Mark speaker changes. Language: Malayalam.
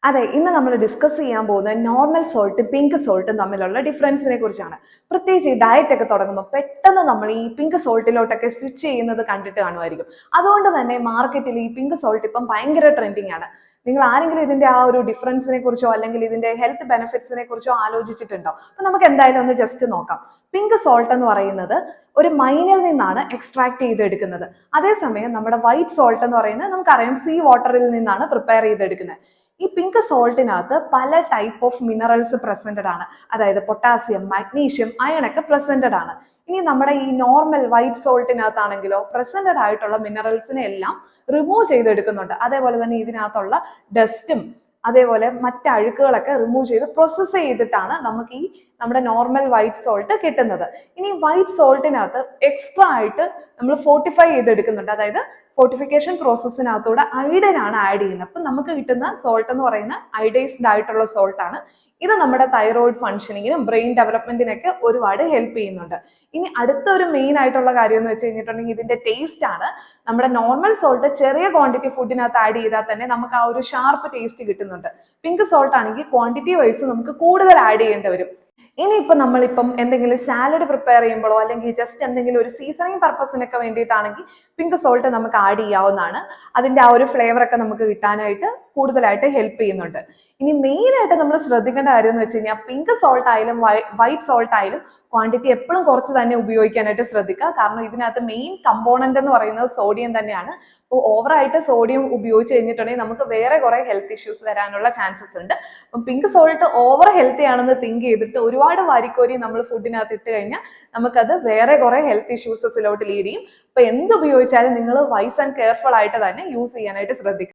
Speaker 1: അതെ, ഇന്ന് നമ്മൾ ഡിസ്കസ് ചെയ്യാൻ പോകുന്നത് നോർമൽ സോൾട്ടും പിങ്ക് സോൾട്ടും തമ്മിലുള്ള ഡിഫറൻസിനെ കുറിച്ചാണ്. പ്രത്യേകിച്ച് ഈ ഡയറ്റ് ഒക്കെ തുടങ്ങുമ്പോൾ പെട്ടെന്ന് നമ്മൾ ഈ പിങ്ക് സോൾട്ടിലോട്ടൊക്കെ സ്വിച്ച് ചെയ്യുന്നത് കണ്ടിട്ട് കാണുമായിരിക്കും. അതുകൊണ്ട് തന്നെ മാർക്കറ്റിൽ ഈ പിങ്ക് സോൾട്ട് ഇപ്പം ഭയങ്കര ട്രെൻഡിങ് ആണ്. നിങ്ങൾ ആരെങ്കിലും ഇതിന്റെ ആ ഒരു ഡിഫറൻസിനെ കുറിച്ചോ അല്ലെങ്കിൽ ഇതിന്റെ ഹെൽത്ത് ബെനിഫിറ്റ്സിനെ കുറിച്ചോ ആലോചിച്ചിട്ടുണ്ടോ? അപ്പൊ നമുക്ക് എന്തായാലും ഒന്ന് ജസ്റ്റ് നോക്കാം. പിങ്ക് സോൾട്ട് എന്ന് പറയുന്നത് ഒരു മൈനിൽ നിന്നാണ് എക്സ്ട്രാക്ട് ചെയ്തെടുക്കുന്നത്. അതേസമയം നമ്മുടെ വൈറ്റ് സോൾട്ട് എന്ന് പറയുന്നത് നമുക്കറിയാം സീ വാട്ടറിൽ നിന്നാണ് പ്രിപ്പയർ ചെയ്തെടുക്കുന്നത്. ഈ പിങ്ക് സോൾട്ടിനകത്ത് പല ടൈപ്പ് ഓഫ് മിനറൽസ് പ്രസന്റഡ് ആണ്. അതായത് പൊട്ടാസ്യം, മാഗ്നീഷ്യം, അയൺ ഒക്കെ പ്രസന്റഡ് ആണ്. ഇനി നമ്മുടെ ഈ നോർമൽ വൈറ്റ് സോൾട്ടിനകത്താണെങ്കിലോ പ്രസന്റഡ് ആയിട്ടുള്ള മിനറൽസിനെ എല്ലാം റിമൂവ് ചെയ്തെടുക്കുന്നുണ്ട്. അതേപോലെ തന്നെ ഇതിനകത്തുള്ള ഡസ്റ്റും അതേപോലെ മറ്റ് അഴുക്കുകളൊക്കെ റിമൂവ് ചെയ്ത് പ്രോസസ്സ് ചെയ്തിട്ടാണ് നമുക്ക് ഈ നമ്മുടെ നോർമൽ വൈറ്റ് സോൾട്ട് കിട്ടുന്നത്. ഇനി വൈറ്റ് സോൾട്ടിനകത്ത് എക്സ്ട്രാ ആയിട്ട് നമ്മൾ ഫോർട്ടിഫൈ ചെയ്തെടുക്കുന്നുണ്ട്. അതായത് ഫോർട്ടിഫിക്കേഷൻ പ്രോസസ്സിനകത്തൂടെ അയഡിൻ ആണ് ആഡ് ചെയ്യുന്നത്. അപ്പം നമുക്ക് കിട്ടുന്ന സോൾട്ട് എന്ന് പറയുന്ന അയഡൈസ്ഡ് ആയിട്ടുള്ള സോൾട്ട് ആണ്. ഇത് നമ്മുടെ തൈറോയിഡ് ഫംഗ്ഷനിങ്ങിനും ബ്രെയിൻ ഡെവലപ്മെന്റിനൊക്കെ ഒരുപാട് ഹെൽപ്പ് ചെയ്യുന്നുണ്ട്. ഇനി അടുത്ത ഒരു മെയിൻ ആയിട്ടുള്ള കാര്യം എന്ന് വെച്ച് കഴിഞ്ഞിട്ടുണ്ടെങ്കിൽ ഇതിന്റെ ടേസ്റ്റ് ആണ്. നമ്മുടെ നോർമൽ സോൾട്ട് ചെറിയ ക്വാണ്ടിറ്റി ഫുഡിനകത്ത് ആഡ് ചെയ്താൽ തന്നെ നമുക്ക് ആ ഒരു ഷാർപ്പ് ടേസ്റ്റ് കിട്ടുന്നുണ്ട്. പിങ്ക് സോൾട്ട് ആണെങ്കിൽ ക്വാണ്ടിറ്റി വൈസ് നമുക്ക് കൂടുതൽ ആഡ് ചെയ്യേണ്ടി വരും. ഇനിയിപ്പോൾ നമ്മളിപ്പം എന്തെങ്കിലും സാലഡ് പ്രിപ്പയർ ചെയ്യുമ്പോഴോ അല്ലെങ്കിൽ ജസ്റ്റ് എന്തെങ്കിലും ഒരു സീസണിങ് പർപ്പസിനൊക്കെ വേണ്ടിയിട്ടാണെങ്കിൽ പിങ്ക് സോൾട്ട് നമുക്ക് ആഡ് ചെയ്യാവുന്നതാണ്. അതിന്റെ ആ ഒരു ഫ്ലേവർ ഒക്കെ നമുക്ക് കിട്ടാനായിട്ട് കൂടുതലായിട്ട് ഹെൽപ്പ് ചെയ്യുന്നുണ്ട്. ഇനി മെയിൻ ആയിട്ട് നമ്മൾ ശ്രദ്ധിക്കേണ്ട കാര്യം എന്ന് വെച്ച് കഴിഞ്ഞാൽ പിങ്ക് സോൾട്ട് ആയാലും വൈറ്റ് സോൾട്ട് ആയാലും ക്വാണ്ടിറ്റി എപ്പോഴും കുറച്ച് തന്നെ ഉപയോഗിക്കാനായിട്ട് ശ്രദ്ധിക്കുക. കാരണം ഇതിനകത്ത് മെയിൻ കമ്പോണന്റ് എന്ന് പറയുന്നത് സോഡിയം തന്നെയാണ്. അപ്പോൾ ഓവറായിട്ട് സോഡിയം ഉപയോഗിച്ച് കഴിഞ്ഞിട്ടുണ്ടെങ്കിൽ നമുക്ക് വേറെ കുറെ ഹെൽത്ത് ഇഷ്യൂസ് വരാനുള്ള ചാൻസസ് ഉണ്ട്. അപ്പം പിങ്ക് സോൾട്ട് ഓവർ ഹെൽത്തി ആണെന്ന് തിങ്ക് ചെയ്തിട്ട് ഒരുപാട് വാരിക്കോരി നമ്മൾ ഫുഡിനകത്ത് ഇട്ട് കഴിഞ്ഞാൽ നമുക്കത് വേറെ കുറെ ഹെൽത്ത് ഇഷ്യൂസിലോട്ട് ലീഡ് ചെയ്യും. അപ്പൊ എന്ത് ഉപയോഗിച്ചാലും നിങ്ങൾ വൈസ് ആൻഡ് കെയർഫുൾ ആയിട്ട് തന്നെ യൂസ് ചെയ്യാനായിട്ട് ശ്രദ്ധിക്കുക.